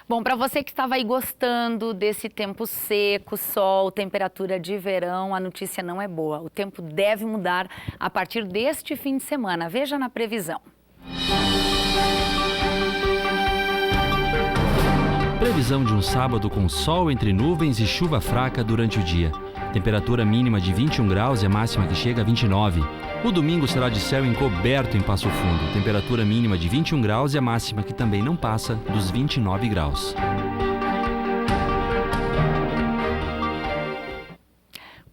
Bom, para você que estava aí gostando desse tempo seco, sol, temperatura de verão, a notícia não é boa. O tempo deve mudar a partir deste fim de semana. Veja na previsão. Previsão de um sábado com sol entre nuvens e chuva fraca durante o dia. Temperatura mínima de 21 graus e a máxima que chega a 29. O domingo será de céu encoberto em Passo Fundo. Temperatura mínima de 21 graus e a máxima que também não passa dos 29 graus.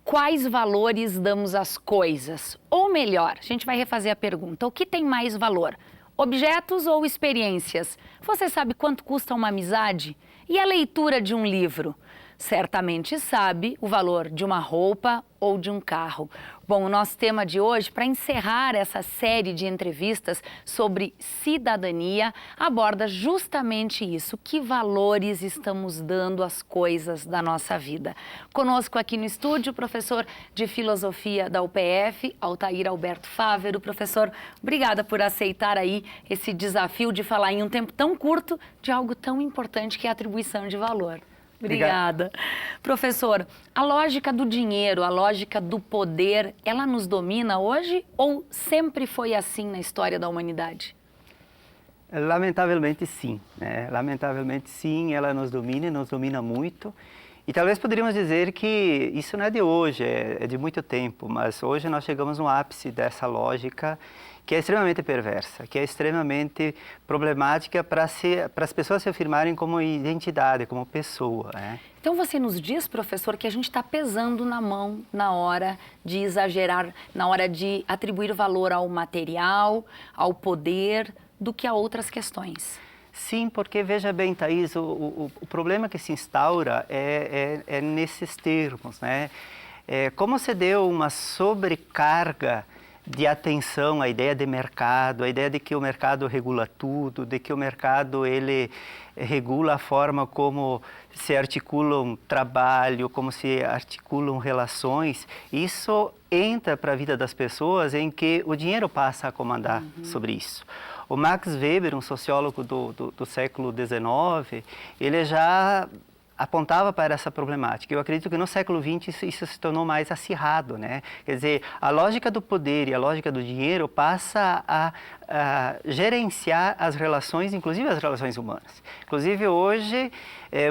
Quais valores damos às coisas? Ou melhor, a gente vai refazer a pergunta: o que tem mais valor? Objetos ou experiências? Você sabe quanto custa uma amizade? E a leitura de um livro? Certamente sabe o valor de uma roupa ou de um carro. Bom, o nosso tema de hoje, para encerrar essa série de entrevistas sobre cidadania, aborda justamente isso: que valores estamos dando às coisas da nossa vida. Conosco aqui no estúdio, o professor de filosofia da UPF, Altair Alberto Fávero. Professor, obrigada por aceitar aí esse desafio de falar em um tempo tão curto de algo tão importante que é a atribuição de valor. Obrigada. Professor, a lógica do dinheiro, a lógica do poder, ela nos domina hoje ou sempre foi assim na história da humanidade? Lamentavelmente sim, né? Lamentavelmente sim, ela nos domina muito. E talvez poderíamos dizer que isso não é de hoje, é de muito tempo, mas hoje nós chegamos no ápice dessa lógica que é extremamente perversa, que é extremamente problemática para as pessoas se afirmarem como identidade, como pessoa, né? Então você nos diz, professor, que a gente está pesando na mão na hora de exagerar, na hora de atribuir valor ao material, ao poder, do que a outras questões. Sim, porque veja bem, Thaís, o problema que se instaura é nesses termos, né? Como se deu uma sobrecarga de atenção à ideia de mercado, a ideia de que o mercado regula tudo, de que o mercado ele regula a forma como se articula um trabalho, como se articulam relações. Isso entra para a vida das pessoas em que o dinheiro passa a comandar sobre isso. O Max Weber, um sociólogo do século XIX, ele já apontava para essa problemática. Eu acredito que no século XX isso se tornou mais acirrado, né? Quer dizer, a lógica do poder e a lógica do dinheiro passa a gerenciar as relações, inclusive as relações humanas. Inclusive hoje,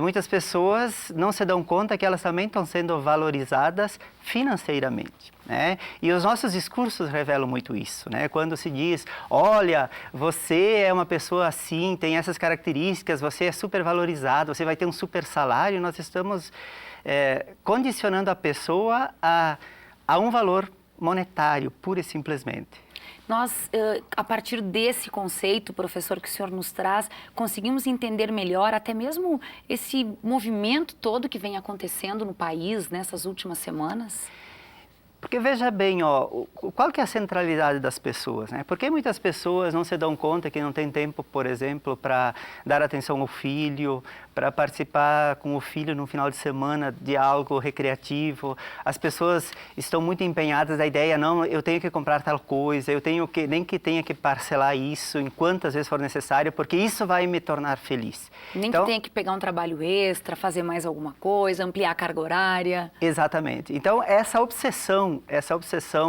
muitas pessoas não se dão conta que elas também estão sendo valorizadas financeiramente, né? E os nossos discursos revelam muito isso, né? Quando se diz, olha, você é uma pessoa assim, tem essas características, você é super valorizado, você vai ter um super salário, nós estamos condicionando a pessoa a um valor monetário, pura e simplesmente. Nós, a partir desse conceito, professor, que o senhor nos traz, conseguimos entender melhor até mesmo esse movimento todo que vem acontecendo no país nessas últimas semanas? Porque veja bem, ó, qual que é a centralidade das pessoas, né? Por que muitas pessoas não se dão conta que não tem tempo, por exemplo, para dar atenção ao filho, para participar com o filho no final de semana de algo recreativo? As pessoas estão muito empenhadas na ideia, não, eu tenho que comprar tal coisa, eu tenho que, nem que tenha que parcelar isso em quantas vezes for necessário, porque isso vai me tornar feliz. Nem então, que tenha que pegar um trabalho extra, fazer mais alguma coisa, ampliar a carga horária. Exatamente. Então, essa obsessão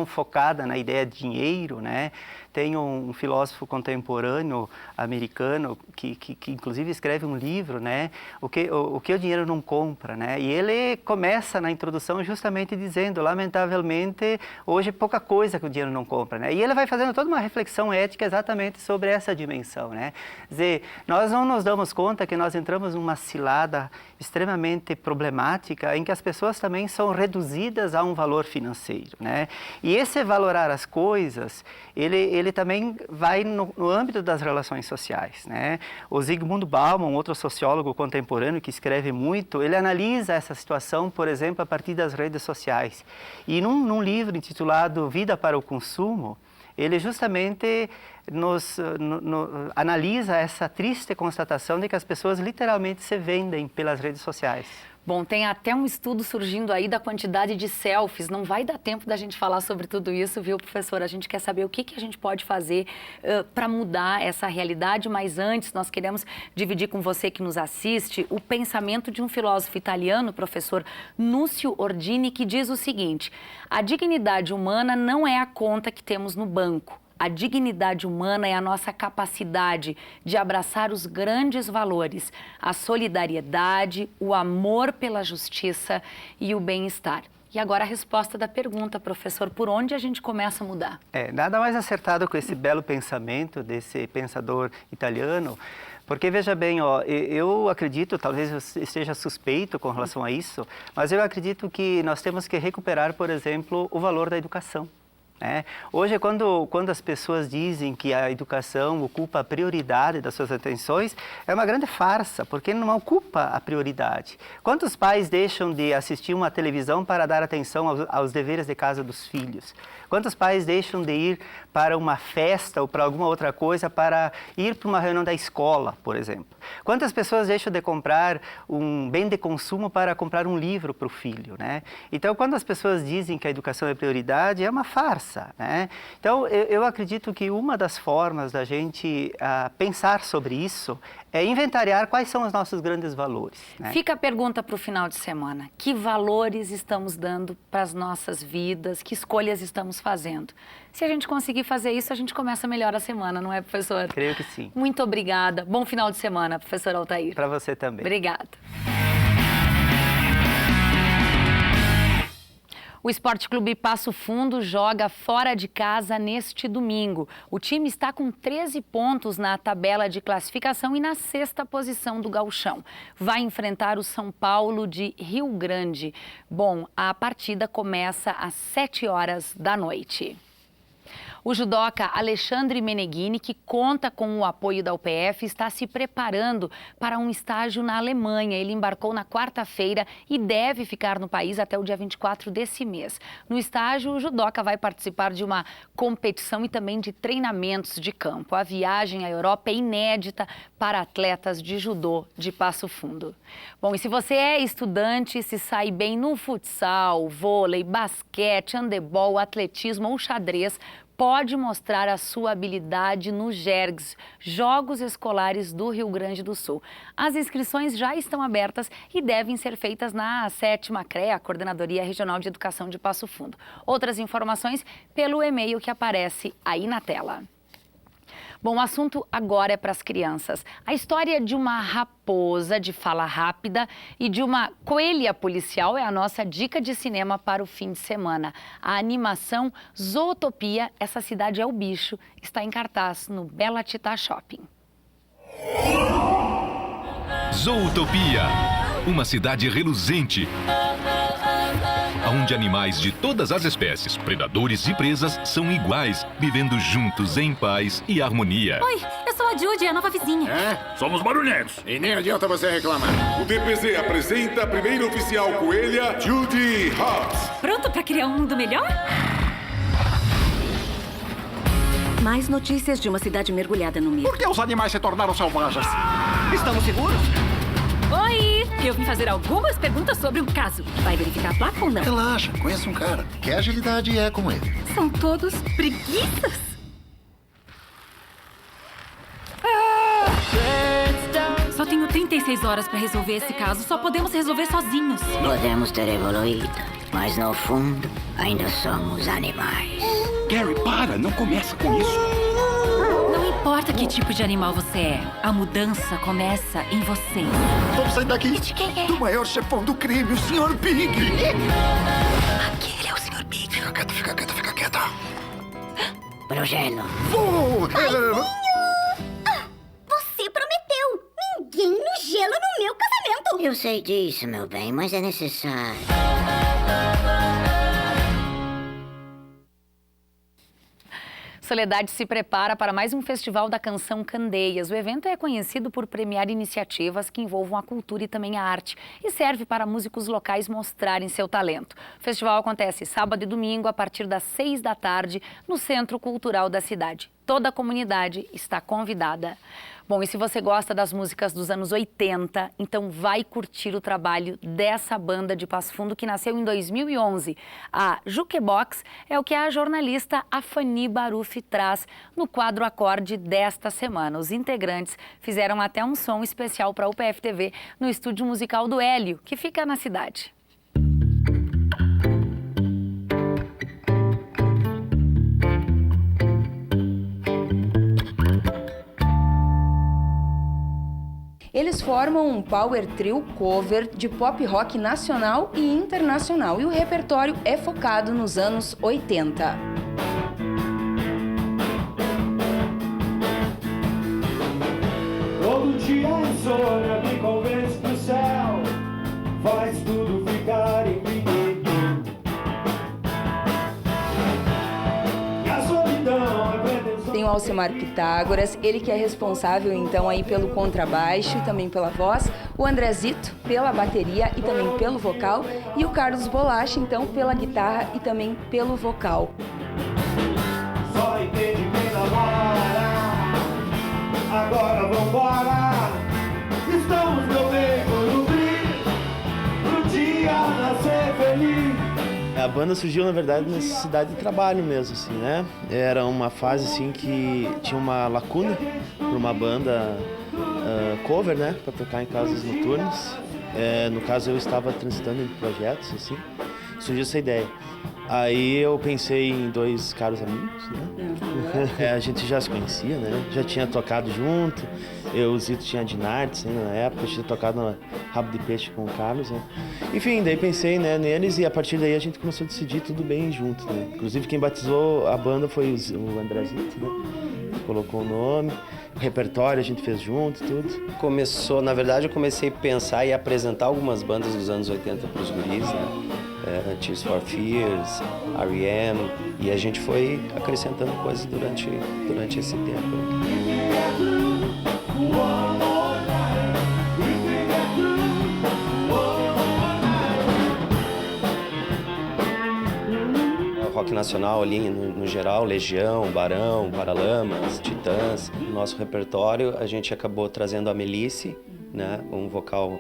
focada na ideia de dinheiro, né? Tem um filósofo contemporâneo americano que inclusive escreve um livro, né? O que o dinheiro não compra, né? E ele começa na introdução justamente dizendo, lamentavelmente, hoje pouca coisa que o dinheiro não compra, né? E ele vai fazendo toda uma reflexão ética exatamente sobre essa dimensão, né? Quer dizer, nós não nos damos conta que nós entramos numa cilada extremamente problemática em que as pessoas também são reduzidas a um valor financeiro, né? E esse valorar as coisas, ele também vai no âmbito das relações sociais, né? O Zygmunt Bauman, outro sociólogo contemporâneo que escreve muito, ele analisa essa situação, por exemplo, a partir das redes sociais. E num livro intitulado Vida para o Consumo, ele justamente analisa essa triste constatação de que as pessoas literalmente se vendem pelas redes sociais. Bom, tem até um estudo surgindo aí da quantidade de selfies. Não vai dar tempo da gente falar sobre tudo isso, viu, professor? A gente quer saber o que a gente pode fazer para mudar essa realidade, mas antes nós queremos dividir com você que nos assiste o pensamento de um filósofo italiano, professor Núcio Ordini, que diz o seguinte: a dignidade humana não é a conta que temos no banco. A dignidade humana é a nossa capacidade de abraçar os grandes valores, a solidariedade, o amor pela justiça e o bem-estar. E agora a resposta da pergunta, professor, por onde a gente começa a mudar? Nada mais acertado com esse belo pensamento desse pensador italiano, porque veja bem, eu acredito, talvez eu esteja suspeito com relação a isso, mas eu acredito que nós temos que recuperar, por exemplo, o valor da educação. Hoje, quando as pessoas dizem que a educação ocupa a prioridade das suas atenções, é uma grande farsa, porque não ocupa a prioridade. Quantos pais deixam de assistir uma televisão para dar atenção aos deveres de casa dos filhos? Quantos pais deixam de ir para uma festa ou para alguma outra coisa para ir para uma reunião da escola, por exemplo? Quantas pessoas deixam de comprar um bem de consumo para comprar um livro para o filho, Então, quando as pessoas dizem que a educação é prioridade, é uma farsa. Então, eu acredito que uma das formas da gente pensar sobre isso é inventariar quais são os nossos grandes valores. Fica a pergunta para o final de semana. Que valores estamos dando para as nossas vidas? Que escolhas estamos fazendo? Se a gente conseguir fazer isso, a gente começa melhor a semana, não é, professor? Creio que sim. Muito obrigada. Bom final de semana, professor Altair. Para você também. Obrigada. O Esporte Clube Passo Fundo joga fora de casa neste domingo. O time está com 13 pontos na tabela de classificação e na 6ª posição do gauchão. Vai enfrentar o São Paulo de Rio Grande. Bom, a partida começa às 7h. O judoca Alexandre Meneghini, que conta com o apoio da UPF, está se preparando para um estágio na Alemanha. Ele embarcou na quarta-feira e deve ficar no país até o dia 24 desse mês. No estágio, o judoca vai participar de uma competição e também de treinamentos de campo. A viagem à Europa é inédita para atletas de judô de Passo Fundo. Bom, e se você é estudante, se sai bem no futsal, vôlei, basquete, handebol, atletismo ou xadrez, pode mostrar a sua habilidade no JERGS, Jogos Escolares do Rio Grande do Sul. As inscrições já estão abertas e devem ser feitas na 7ª CREA, a Coordenadoria Regional de Educação de Passo Fundo. Outras informações pelo e-mail que aparece aí na tela. Bom, o assunto agora é para as crianças. A história de uma raposa de fala rápida e de uma coelha policial é a nossa dica de cinema para o fim de semana. A animação Zootopia, Essa Cidade é o Bicho, está em cartaz no Bela Tita Shopping. Zootopia, uma cidade reluzente, onde animais de todas as espécies, predadores e presas, são iguais, vivendo juntos em paz e harmonia. Oi, eu sou a Judy, a nova vizinha. Somos barulhentos. E nem adianta você reclamar. O DPZ apresenta a primeira oficial coelha, Judy Hobbs. Pronto pra criar um mundo melhor? Mais notícias de uma cidade mergulhada no medo. Por que os animais se tornaram selvagens? Estamos seguros? Oi, eu vim fazer algumas perguntas sobre um caso. Vai verificar a placa ou não? Relaxa, conheço um cara. Que agilidade é como ele? São todos preguiças. Só tenho 36 horas pra resolver esse caso. Só podemos resolver sozinhos. Podemos ter evoluído, mas no fundo ainda somos animais. Gary, para, não começa com isso. Não importa que tipo de animal você é, a mudança começa em você. Vamos sair daqui. Quem é? Do maior chefão do crime, o Sr. Pig. Aquele é o Sr. Pig. Fica quieta, fica quieta, fica quieta. Progeno. Você prometeu! Ninguém no gelo no meu casamento! Eu sei disso, meu bem, mas é necessário. Soledade se prepara para mais um Festival da Canção Candeias. O evento é conhecido por premiar iniciativas que envolvam a cultura e também a arte e serve para músicos locais mostrarem seu talento. O festival acontece sábado e domingo a partir das 6 da tarde no Centro Cultural da cidade. Toda a comunidade está convidada. Bom, e se você gosta das músicas dos anos 80, então vai curtir o trabalho dessa banda de Passo Fundo que nasceu em 2011. A Jukebox é o que a jornalista Afani Baruf traz no quadro Acorde desta semana. Os integrantes fizeram até um som especial para o UPF-TV no estúdio musical do Hélio, que fica na cidade. Eles formam um power trio cover de pop rock nacional e internacional e o repertório é focado nos anos 80. Todo dia a insônia me convence que o céu faz tudo ficar infinito. E a solidão é pretensão. Tem o Alcemar Pitágoras, ele que é responsável então aí pelo contrabaixo e também pela voz, o Andrezito pela bateria e também pelo vocal e o Carlos Bolacha então pela guitarra e também pelo vocal. Só entende quem namora. Agora vambora. Estamos meu bem no brilho pro dia nascer feliz. A banda surgiu, na verdade, necessidade de trabalho mesmo, assim, né? Era uma fase, assim, que tinha uma lacuna para uma banda cover, né? Para tocar em casas noturnas. No caso, eu estava transitando entre projetos, assim. Surgiu essa ideia. Aí eu pensei em dois caros amigos, né? A gente já se conhecia, né? Já tinha tocado junto. O Zito tinha Dinartes, né? Na época, eu tinha tocado no Rabo de Peixe com o Carlos, né? Enfim, daí pensei, né, neles e a partir daí a gente começou a decidir tudo bem junto, né? Inclusive quem batizou a banda foi o André Zito, né? Colocou o nome, o repertório a gente fez junto, tudo. Começou, na verdade, eu comecei a pensar e apresentar algumas bandas dos anos 80 para os guris, né? Tears for Fears, R.E.M. e a gente foi acrescentando coisas durante esse tempo. O rock nacional ali, no geral, Legião, Barão, Paralamas, Titãs. No nosso repertório, a gente acabou trazendo a Melisse, né, um vocal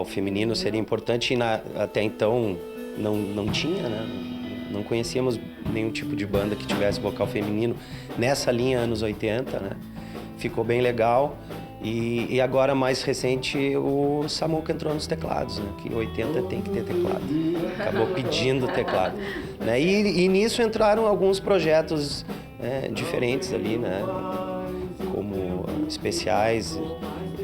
feminino seria importante e até então não tinha, né? Não conhecíamos nenhum tipo de banda que tivesse vocal feminino nessa linha anos 80, né? Ficou bem legal e agora mais recente o Samuca entrou nos teclados, né? Que 80 tem que ter teclado, acabou pedindo teclado, né? E nisso entraram alguns projetos diferentes ali, né? Como especiais,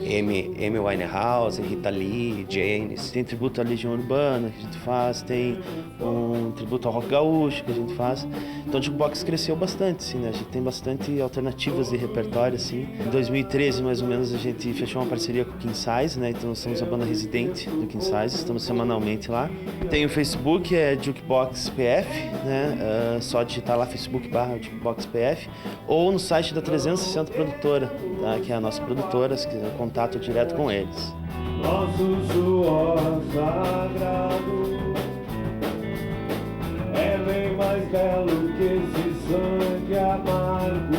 Amy Winehouse, Rita Lee, Janis. Tem tributo à Legião Urbana que a gente faz, tem um tributo ao rock gaúcho que a gente faz. Então o Jukebox cresceu bastante, assim, né? A gente tem bastante alternativas de repertório, assim. Em 2013, mais ou menos, a gente fechou uma parceria com o King Size, né? Então nós somos a banda residente do King Size, estamos semanalmente lá. Tem o Facebook, é Jukebox PF, né? Só digitar lá Facebook/Jukebox PF ou no site da 360 Produtora, tá? Que é a nossa produtora, se quiser contato direto com eles. Nosso suor sagrado é bem mais belo que esse sangue amargo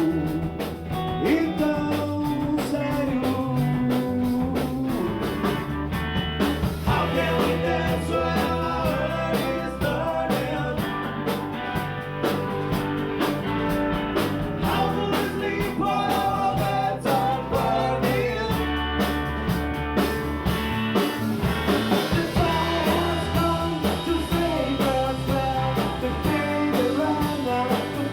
e tão sério. How can we dance when our earth is burning? How can we sleep while our beds are burning? The time has come to save us from the greater honor to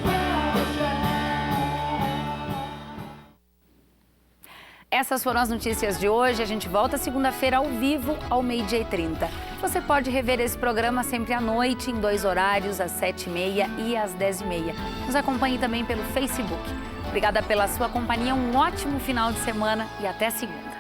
Essas foram as notícias de hoje. A gente volta segunda-feira ao vivo, ao 12h30. Você pode rever esse programa sempre à noite, em 2 horários, às 7h30 e às 10h30. Nos acompanhe também pelo Facebook. Obrigada pela sua companhia, um ótimo final de semana e até segunda.